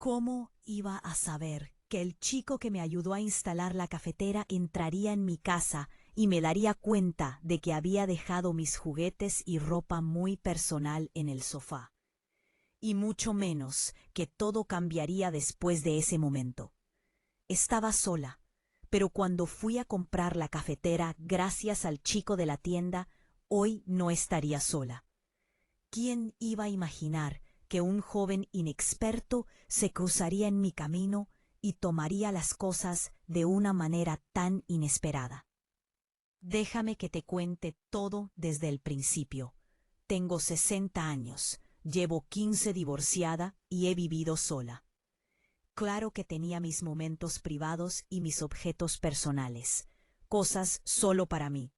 ¿Cómo iba a saber que el chico que me ayudó a instalar la cafetera entraría en mi casa y me daría cuenta de que había dejado mis juguetes y ropa muy personal en el sofá? Y mucho menos que todo cambiaría después de ese momento. Estaba sola, pero cuando fui a comprar la cafetera gracias al chico de la tienda, hoy no estaría sola. ¿Quién iba a imaginar que un joven inexperto se cruzaría en mi camino y tomaría las cosas de una manera tan inesperada? Déjame que te cuente todo desde el principio. Tengo 60 años, llevo 15 divorciada y he vivido sola. Claro que tenía mis momentos privados y mis objetos personales, cosas solo para mí.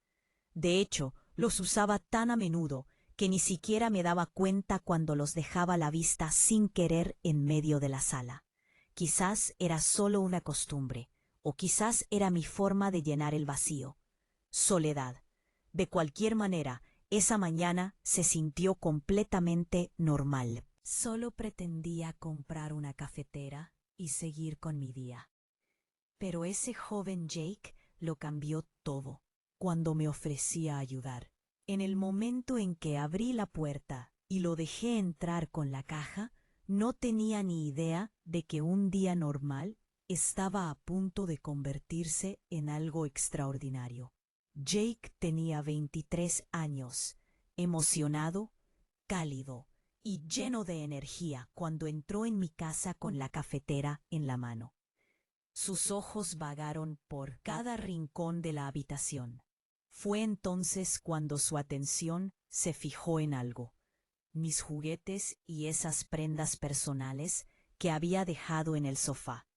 De hecho, los usaba tan a menudo que ni siquiera me daba cuenta cuando los dejaba a la vista sin querer en medio de la sala. Quizás era solo una costumbre, o quizás era mi forma de llenar el vacío. Soledad. De cualquier manera, esa mañana se sintió completamente normal. Solo pretendía comprar una cafetera y seguir con mi día. Pero ese joven Jake lo cambió todo cuando me ofrecía ayudar. En el momento en que abrí la puerta y lo dejé entrar con la caja, no tenía ni idea de que un día normal estaba a punto de convertirse en algo extraordinario. Jake tenía 23 años, emocionado, cálido y lleno de energía cuando entró en mi casa con la cafetera en la mano. Sus ojos vagaron por cada rincón de la habitación. Fue entonces cuando su atención se fijó en algo: mis juguetes y esas prendas personales que había dejado en el sofá.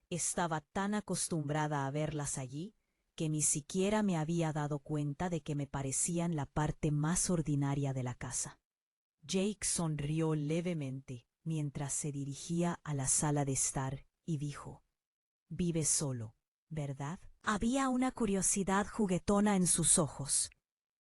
Estaba tan acostumbrada a verlas allí que ni siquiera me había dado cuenta de que me parecían la parte más ordinaria de la casa. Jake sonrió levemente mientras se dirigía a la sala de estar y dijo: «Vives solo, ¿verdad?». Había una curiosidad juguetona en sus ojos.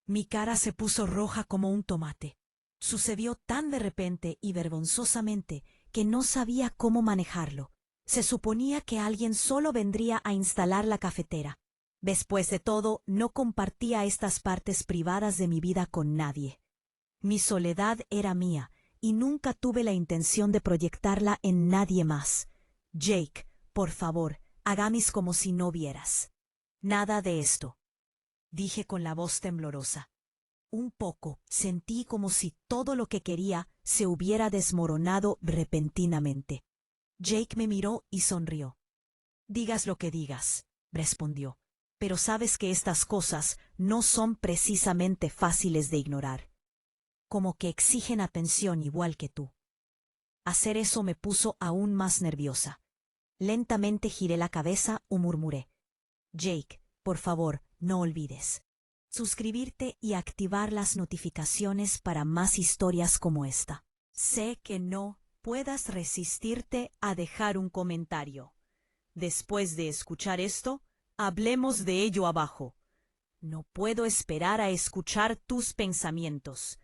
Mi cara se puso roja como un tomate. Sucedió tan de repente y vergonzosamente que no sabía cómo manejarlo. Se suponía que alguien solo vendría a instalar la cafetera. Después de todo, no compartía estas partes privadas de mi vida con nadie. Mi soledad era mía y nunca tuve la intención de proyectarla en nadie más. Jake, por favor, hagamos como si no vieras. Nada de esto, dije con la voz temblorosa. Un poco sentí como si todo lo que quería se hubiera desmoronado repentinamente. Jake me miró y sonrió. «Digas lo que digas», respondió, «pero sabes que estas cosas no son precisamente fáciles de ignorar. Como que exigen atención igual que tú». Hacer eso me puso aún más nerviosa. Lentamente giré la cabeza y murmuré: «Jake, por favor, no olvides suscribirte y activar las notificaciones para más historias como esta». Sé que no puedas resistirte a dejar un comentario. Después de escuchar esto, hablemos de ello abajo. No puedo esperar a escuchar tus pensamientos.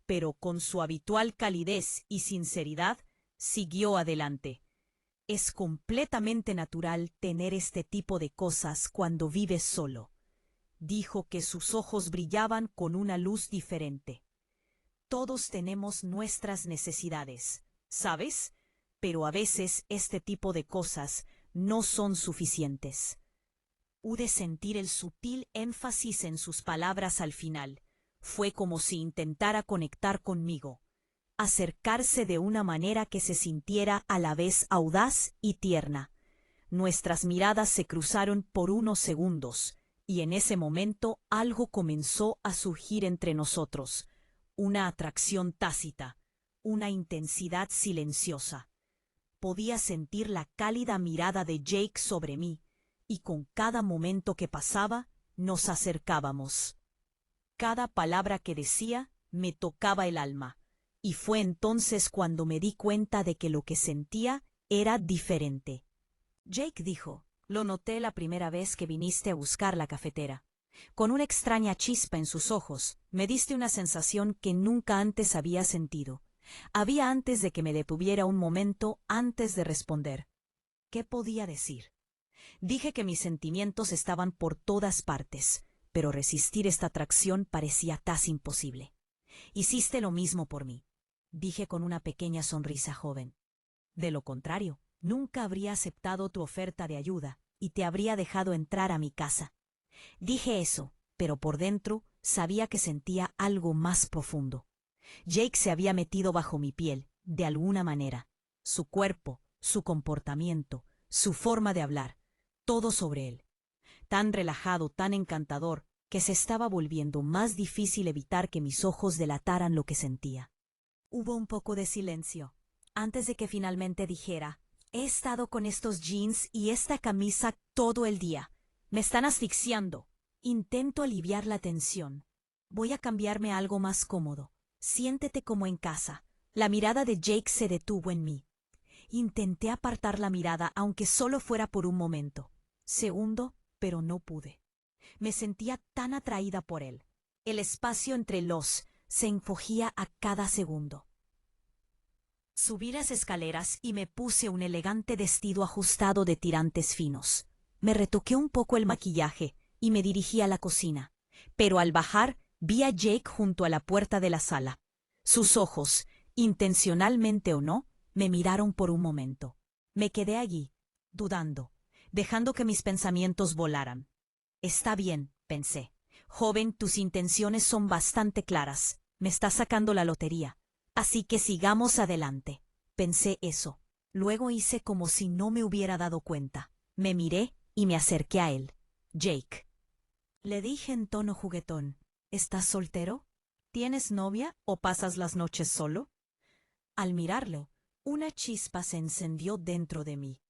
Pero con su habitual calidez y sinceridad, siguió adelante. Es completamente natural tener este tipo de cosas cuando vives solo. Dijo que sus ojos brillaban con una luz diferente. Todos tenemos nuestras necesidades, ¿sabes? Pero a veces este tipo de cosas no son suficientes. Pude sentir el sutil énfasis en sus palabras al final. Fue como si intentara conectar conmigo, acercarse de una manera que se sintiera a la vez audaz y tierna. Nuestras miradas se cruzaron por unos segundos, y en ese momento algo comenzó a surgir entre nosotros, una atracción tácita, una intensidad silenciosa. Podía sentir la cálida mirada de Jake sobre mí, y con cada momento que pasaba, nos acercábamos. Cada palabra que decía me tocaba el alma, y fue entonces cuando me di cuenta de que lo que sentía era diferente. Jake dijo: «Lo noté la primera vez que viniste a buscar la cafetera. Con una extraña chispa en sus ojos, me diste una sensación que nunca antes había sentido. Había antes de que me detuviera un momento antes de responder. ¿Qué podía decir? Dije que mis sentimientos estaban por todas partes, pero resistir esta atracción parecía casi imposible. Hiciste lo mismo por mí, dije con una pequeña sonrisa joven. De lo contrario, nunca habría aceptado tu oferta de ayuda y te habría dejado entrar a mi casa. Dije eso, pero por dentro sabía que sentía algo más profundo. Jake se había metido bajo mi piel, de alguna manera. Su cuerpo, su comportamiento, su forma de hablar, todo sobre él. Tan relajado, tan encantador, que se estaba volviendo más difícil evitar que mis ojos delataran lo que sentía. Hubo un poco de silencio, antes de que finalmente dijera: he estado con estos jeans y esta camisa todo el día. Me están asfixiando. Intento aliviar la tensión. Voy a cambiarme a algo más cómodo. Siéntete como en casa. La mirada de Jake se detuvo en mí. Intenté apartar la mirada, aunque solo fuera por un momento. Segundo, pero no pude. Me sentía tan atraída por él. El espacio entre los se encogía a cada segundo. Subí las escaleras y me puse un elegante vestido ajustado de tirantes finos. Me retoqué un poco el maquillaje y me dirigí a la cocina. Pero al bajar, vi a Jake junto a la puerta de la sala. Sus ojos, intencionalmente o no, me miraron por un momento. Me quedé allí, dudando, dejando que mis pensamientos volaran. Está bien, pensé. Joven, tus intenciones son bastante claras. Me estás sacando la lotería. Así que sigamos adelante. Pensé eso. Luego hice como si no me hubiera dado cuenta. Me miré y me acerqué a él. Jake. Le dije en tono juguetón: ¿estás soltero? ¿Tienes novia o pasas las noches solo? Al mirarlo, una chispa se encendió dentro de mí.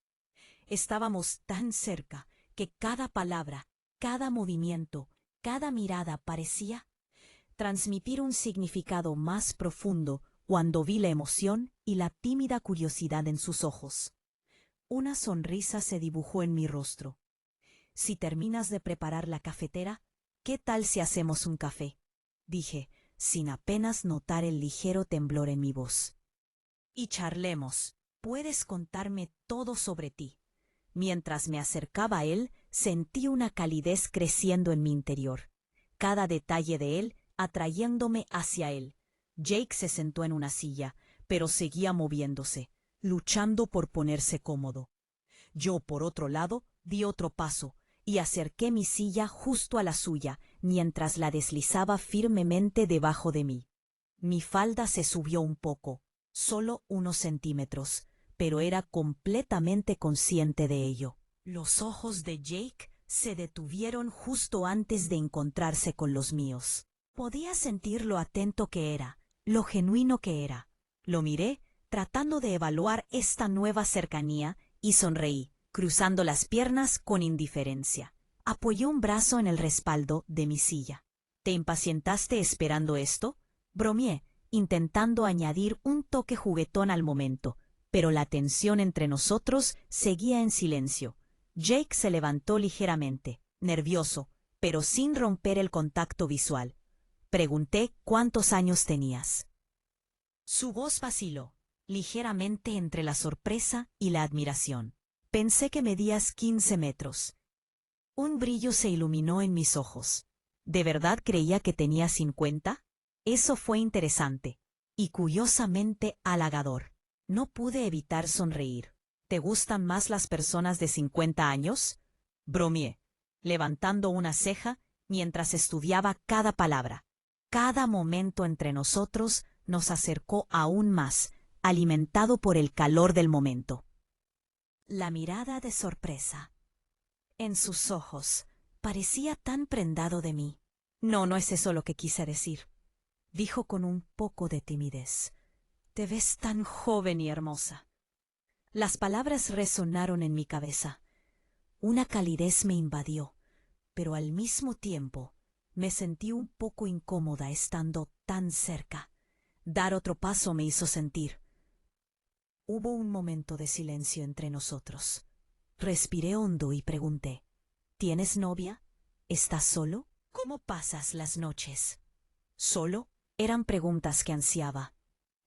Estábamos tan cerca que cada palabra, cada movimiento, cada mirada parecía transmitir un significado más profundo cuando vi la emoción y la tímida curiosidad en sus ojos. Una sonrisa se dibujó en mi rostro. Si terminas de preparar la cafetera, ¿qué tal si hacemos un café?, dije, sin apenas notar el ligero temblor en mi voz. Y charlemos. Puedes contarme todo sobre ti. Mientras me acercaba a él, sentí una calidez creciendo en mi interior. Cada detalle de él atrayéndome hacia él. Jake se sentó en una silla, pero seguía moviéndose, luchando por ponerse cómodo. Yo, por otro lado, di otro paso y acerqué mi silla justo a la suya, mientras la deslizaba firmemente debajo de mí. Mi falda se subió un poco, solo unos centímetros, pero era completamente consciente de ello. Los ojos de Jake se detuvieron justo antes de encontrarse con los míos. Podía sentir lo atento que era, lo genuino que era. Lo miré, tratando de evaluar esta nueva cercanía, y sonreí, cruzando las piernas con indiferencia. Apoyé un brazo en el respaldo de mi silla. ¿Te impacientaste esperando esto?, bromeé, intentando añadir un toque juguetón al momento, pero la tensión entre nosotros seguía en silencio. Jake se levantó ligeramente, nervioso, pero sin romper el contacto visual. Pregunté cuántos años tenías. Su voz vaciló, ligeramente entre la sorpresa y la admiración. Pensé que medías 15 metros. Un brillo se iluminó en mis ojos. ¿De verdad creía que tenía 50? Eso fue interesante y curiosamente halagador. No pude evitar sonreír. ¿Te gustan más las personas de 50 años? Bromeé, levantando una ceja mientras estudiaba cada palabra. Cada momento entre nosotros nos acercó aún más, alimentado por el calor del momento. La mirada de sorpresa en sus ojos parecía tan prendado de mí. No, no es eso lo que quise decir, dijo con un poco de timidez. Te ves tan joven y hermosa. Las palabras resonaron en mi cabeza. Una calidez me invadió, pero al mismo tiempo me sentí un poco incómoda estando tan cerca. Dar otro paso me hizo sentir. Hubo un momento de silencio entre nosotros. Respiré hondo y pregunté: ¿tienes novia? ¿Estás solo? ¿Cómo pasas las noches? ¿Solo? Eran preguntas que ansiaba.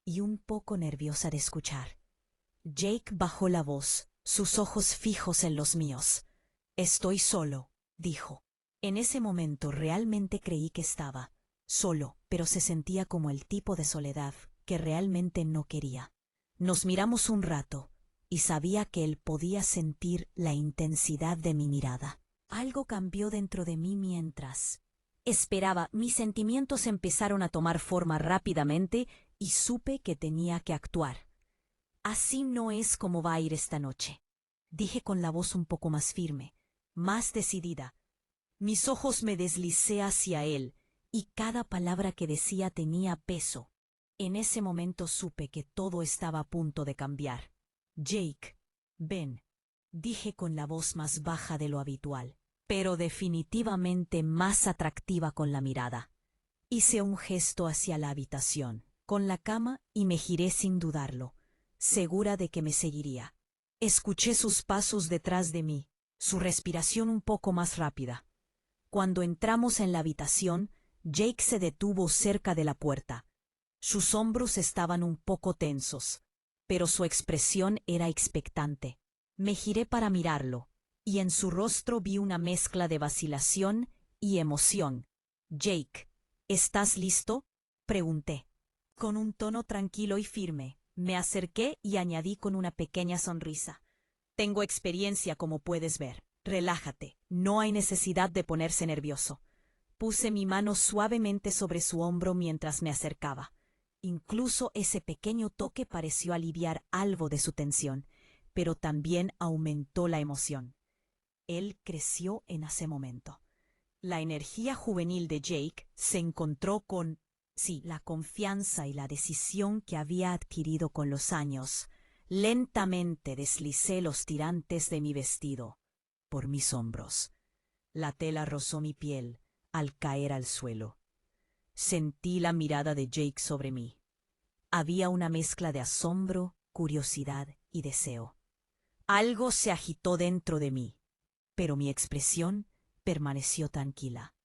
y un poco nerviosa de escuchar. Jake bajó la voz, sus ojos fijos en los míos. «Estoy solo», dijo. En ese momento realmente creí que estaba solo, pero se sentía como el tipo de soledad que realmente no quería. Nos miramos un rato, y sabía que él podía sentir la intensidad de mi mirada. Algo cambió dentro de mí mientras esperaba. Mis sentimientos empezaron a tomar forma rápidamente y supe que tenía que actuar. «Así no es como va a ir esta noche», dije con la voz un poco más firme, más decidida. Mis ojos me deslicé hacia él, y cada palabra que decía tenía peso. En ese momento supe que todo estaba a punto de cambiar. «Jake, ven», dije con la voz más baja de lo habitual, pero definitivamente más atractiva con la mirada. Hice un gesto hacia la habitación, con la cama, y me giré sin dudarlo, segura de que me seguiría. Escuché sus pasos detrás de mí, su respiración un poco más rápida. Cuando entramos en la habitación, Jake se detuvo cerca de la puerta. Sus hombros estaban un poco tensos, pero su expresión era expectante. Me giré para mirarlo, y en su rostro vi una mezcla de vacilación y emoción. «Jake, ¿estás listo?», pregunté. Con un tono tranquilo y firme, me acerqué y añadí con una pequeña sonrisa: «Tengo experiencia, como puedes ver. Relájate, no hay necesidad de ponerse nervioso». Puse mi mano suavemente sobre su hombro mientras me acercaba. Incluso ese pequeño toque pareció aliviar algo de su tensión, pero también aumentó la emoción. Él creció en ese momento. La energía juvenil de Jake se encontró con, sí, la confianza y la decisión que había adquirido con los años. Lentamente deslicé los tirantes de mi vestido por mis hombros. La tela rozó mi piel al caer al suelo. Sentí la mirada de Jake sobre mí. Había una mezcla de asombro, curiosidad y deseo. Algo se agitó dentro de mí, pero mi expresión permaneció tranquila.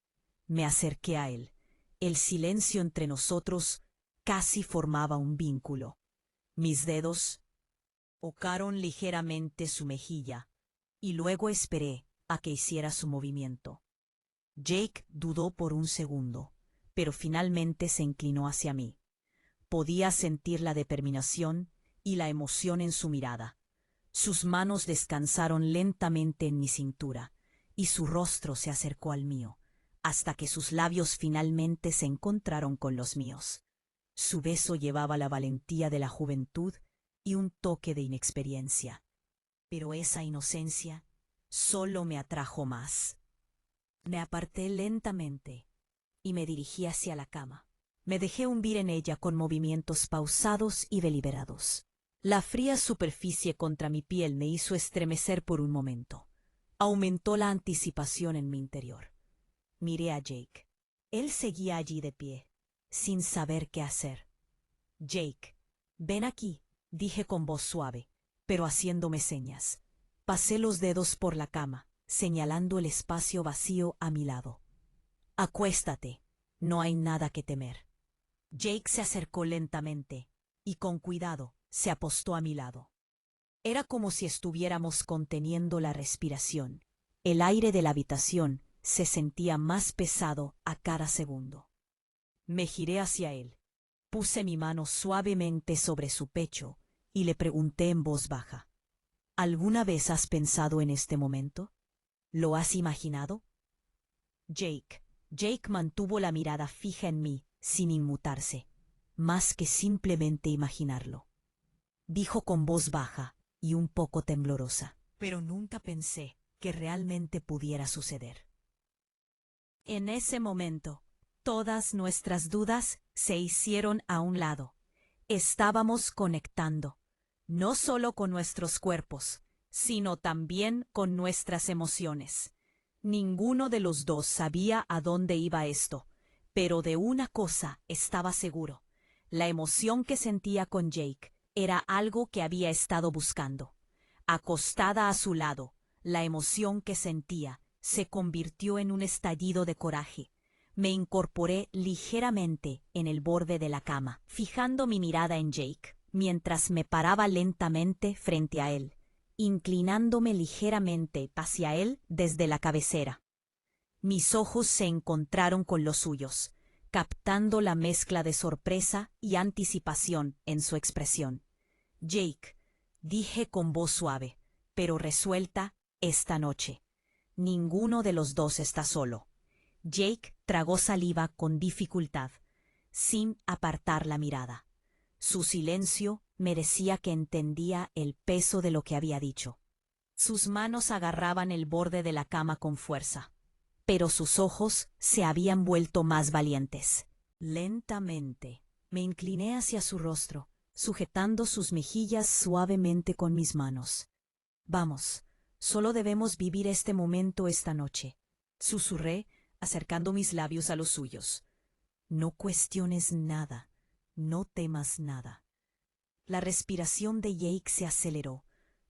Me acerqué a él. El silencio entre nosotros casi formaba un vínculo. Mis dedos tocaron ligeramente su mejilla, y luego esperé a que hiciera su movimiento. Jake dudó por un segundo, pero finalmente se inclinó hacia mí. Podía sentir la determinación y la emoción en su mirada. Sus manos descansaron lentamente en mi cintura, y su rostro se acercó al mío, hasta que sus labios finalmente se encontraron con los míos. Su beso llevaba la valentía de la juventud y un toque de inexperiencia, pero esa inocencia solo me atrajo más. Me aparté lentamente y me dirigí hacia la cama. Me dejé hundir en ella con movimientos pausados y deliberados. La fría superficie contra mi piel me hizo estremecer por un momento. Aumentó la anticipación en mi interior. Miré a Jake. Él seguía allí de pie, sin saber qué hacer. «Jake, ven aquí», dije con voz suave, pero haciéndome señas. Pasé los dedos por la cama, señalando el espacio vacío a mi lado. «Acuéstate, no hay nada que temer». Jake se acercó lentamente y con cuidado se apostó a mi lado. Era como si estuviéramos conteniendo la respiración. El aire de la habitación se sentía más pesado a cada segundo. Me giré hacia él. Puse mi mano suavemente sobre su pecho y le pregunté en voz baja: «¿Alguna vez has pensado en este momento? ¿Lo has imaginado?» Jake mantuvo la mirada fija en mí, sin inmutarse, más que simplemente imaginarlo. Dijo con voz baja y un poco temblorosa: «Pero nunca pensé que realmente pudiera suceder». En ese momento, todas nuestras dudas se hicieron a un lado. Estábamos conectando, no solo con nuestros cuerpos, sino también con nuestras emociones. Ninguno de los dos sabía a dónde iba esto, pero de una cosa estaba seguro: la emoción que sentía con Jake era algo que había estado buscando. Acostada a su lado, la emoción que sentía se convirtió en un estallido de coraje. Me incorporé ligeramente en el borde de la cama, fijando mi mirada en Jake, mientras me paraba lentamente frente a él, inclinándome ligeramente hacia él desde la cabecera. Mis ojos se encontraron con los suyos, captando la mezcla de sorpresa y anticipación en su expresión. Jake, dije con voz suave, pero resuelta, esta noche. Ninguno de los dos está solo. Jake tragó saliva con dificultad, sin apartar la mirada. Su silencio me decía que entendía el peso de lo que había dicho. Sus manos agarraban el borde de la cama con fuerza, pero sus ojos se habían vuelto más valientes. Lentamente me incliné hacia su rostro, sujetando sus mejillas suavemente con mis manos. Vamos, solo debemos vivir este momento esta noche, susurré, acercando mis labios a los suyos. No cuestiones nada, no temas nada. La respiración de Jake se aceleró,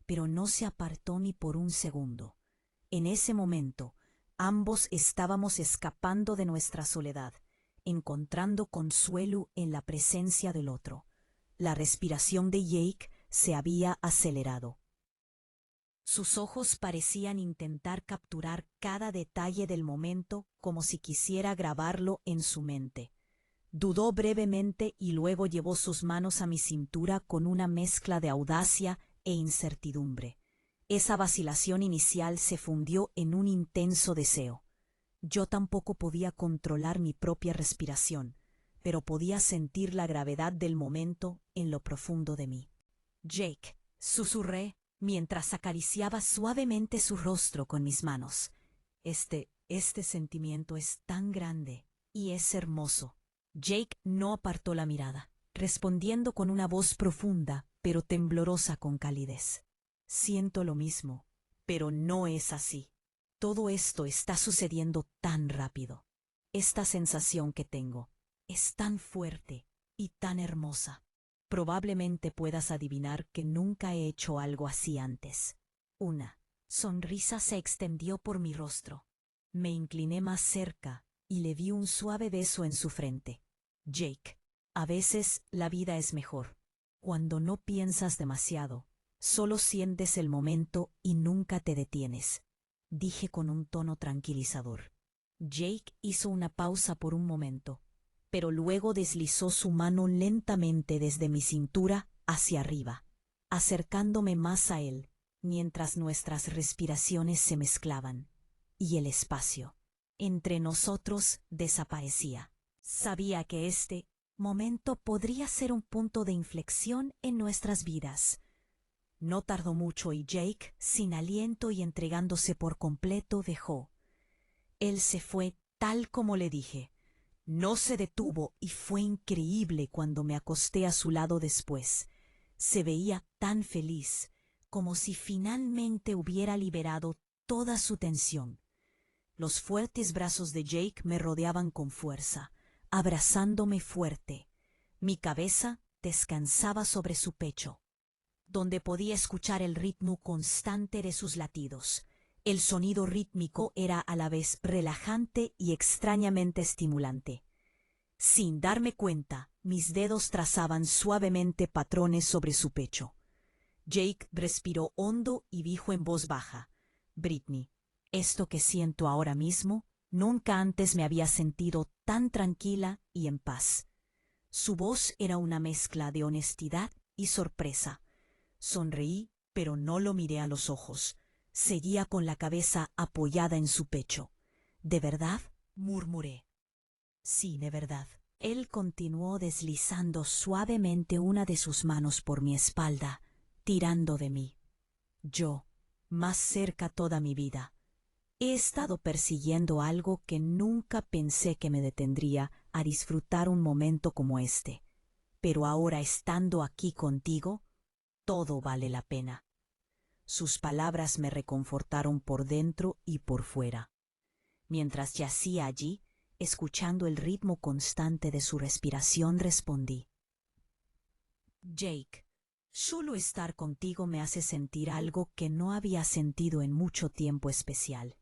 pero no se apartó ni por un segundo. En ese momento, ambos estábamos escapando de nuestra soledad, encontrando consuelo en la presencia del otro. La respiración de Jake se había acelerado. Sus ojos parecían intentar capturar cada detalle del momento como si quisiera grabarlo en su mente. Dudó brevemente y luego llevó sus manos a mi cintura con una mezcla de audacia e incertidumbre. Esa vacilación inicial se fundió en un intenso deseo. Yo tampoco podía controlar mi propia respiración, pero podía sentir la gravedad del momento en lo profundo de mí. Jake, susurré mientras acariciaba suavemente su rostro con mis manos. Este sentimiento es tan grande y es hermoso. Jake no apartó la mirada, respondiendo con una voz profunda, pero temblorosa con calidez. Siento lo mismo, pero no es así. Todo esto está sucediendo tan rápido. Esta sensación que tengo es tan fuerte y tan hermosa. Probablemente puedas adivinar que nunca he hecho algo así antes. Una sonrisa se extendió por mi rostro. Me incliné más cerca y le di un suave beso en su frente. Jake, a veces la vida es mejor. Cuando no piensas demasiado, solo sientes el momento y nunca te detienes, dije con un tono tranquilizador. Jake hizo una pausa por un momento, pero luego deslizó su mano lentamente desde mi cintura hacia arriba, acercándome más a él, mientras nuestras respiraciones se mezclaban, y el espacio entre nosotros desaparecía. Sabía que este momento podría ser un punto de inflexión en nuestras vidas. No tardó mucho y Jake, sin aliento y entregándose por completo, dejó. Él se fue tal como le dije. No se detuvo y fue increíble cuando me acosté a su lado después. Se veía tan feliz, como si finalmente hubiera liberado toda su tensión. Los fuertes brazos de Jake me rodeaban con fuerza, abrazándome fuerte. Mi cabeza descansaba sobre su pecho, donde podía escuchar el ritmo constante de sus latidos. El sonido rítmico era a la vez relajante y extrañamente estimulante. Sin darme cuenta, mis dedos trazaban suavemente patrones sobre su pecho. Jake respiró hondo y dijo en voz baja: «Brittany, esto que siento ahora mismo, nunca antes me había sentido tan tranquila y en paz». Su voz era una mezcla de honestidad y sorpresa. Sonreí, pero no lo miré a los ojos. Seguía con la cabeza apoyada en su pecho. «¿De verdad?», murmuré. «Sí, de verdad». Él continuó deslizando suavemente una de sus manos por mi espalda, tirando de mí. Yo, más cerca toda mi vida, he estado persiguiendo algo que nunca pensé que me detendría a disfrutar un momento como este. Pero ahora, estando aquí contigo, todo vale la pena. Sus palabras me reconfortaron por dentro y por fuera. Mientras yacía allí, escuchando el ritmo constante de su respiración, respondí: «Jake, solo estar contigo me hace sentir algo que no había sentido en mucho tiempo especial».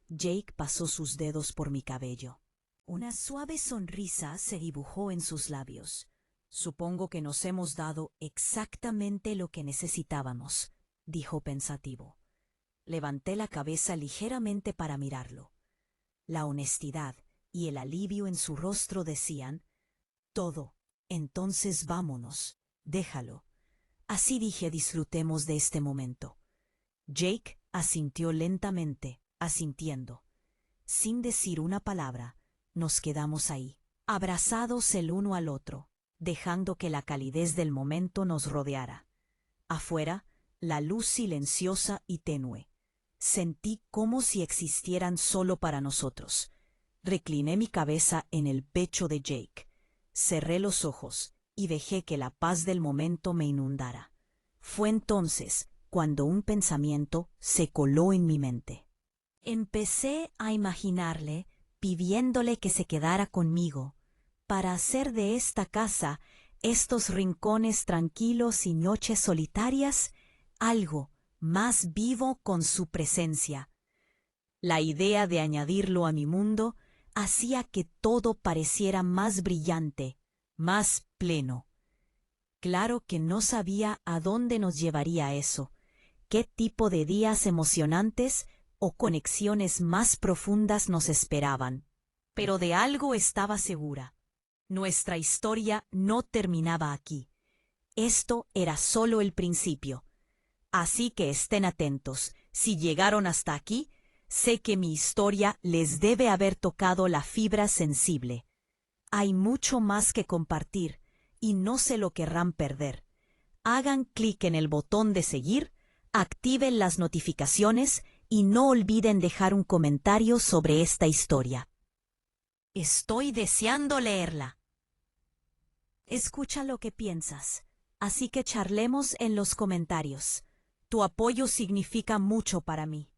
Jake pasó sus dedos por mi cabello. Una suave sonrisa se dibujó en sus labios. Supongo que nos hemos dado exactamente lo que necesitábamos, dijo pensativo. Levanté la cabeza ligeramente para mirarlo. La honestidad y el alivio en su rostro decían: todo, entonces vámonos, déjalo. Así dije, disfrutemos de este momento. Jake asintió lentamente, asintiendo. Sin decir una palabra, nos quedamos ahí, abrazados el uno al otro, dejando que la calidez del momento nos rodeara. Afuera, la luz silenciosa y tenue. Sentí como si existieran solo para nosotros. Recliné mi cabeza en el pecho de Jake. Cerré los ojos y dejé que la paz del momento me inundara. Fue entonces cuando un pensamiento se coló en mi mente. Empecé a imaginarle pidiéndole que se quedara conmigo, para hacer de esta casa, estos rincones tranquilos y noches solitarias, algo más vivo con su presencia. La idea de añadirlo a mi mundo hacía que todo pareciera más brillante, más pleno. Claro que no sabía a dónde nos llevaría eso, qué tipo de días emocionantes o conexiones más profundas nos esperaban. Pero de algo estaba segura. Nuestra historia no terminaba aquí. Esto era solo el principio. Así que estén atentos. Si llegaron hasta aquí, sé que mi historia les debe haber tocado la fibra sensible. Hay mucho más que compartir y no se lo querrán perder. Hagan clic en el botón de seguir, activen las notificaciones y no olviden dejar un comentario sobre esta historia. Estoy deseando leerla. Escucha lo que piensas, así que charlemos en los comentarios. Tu apoyo significa mucho para mí.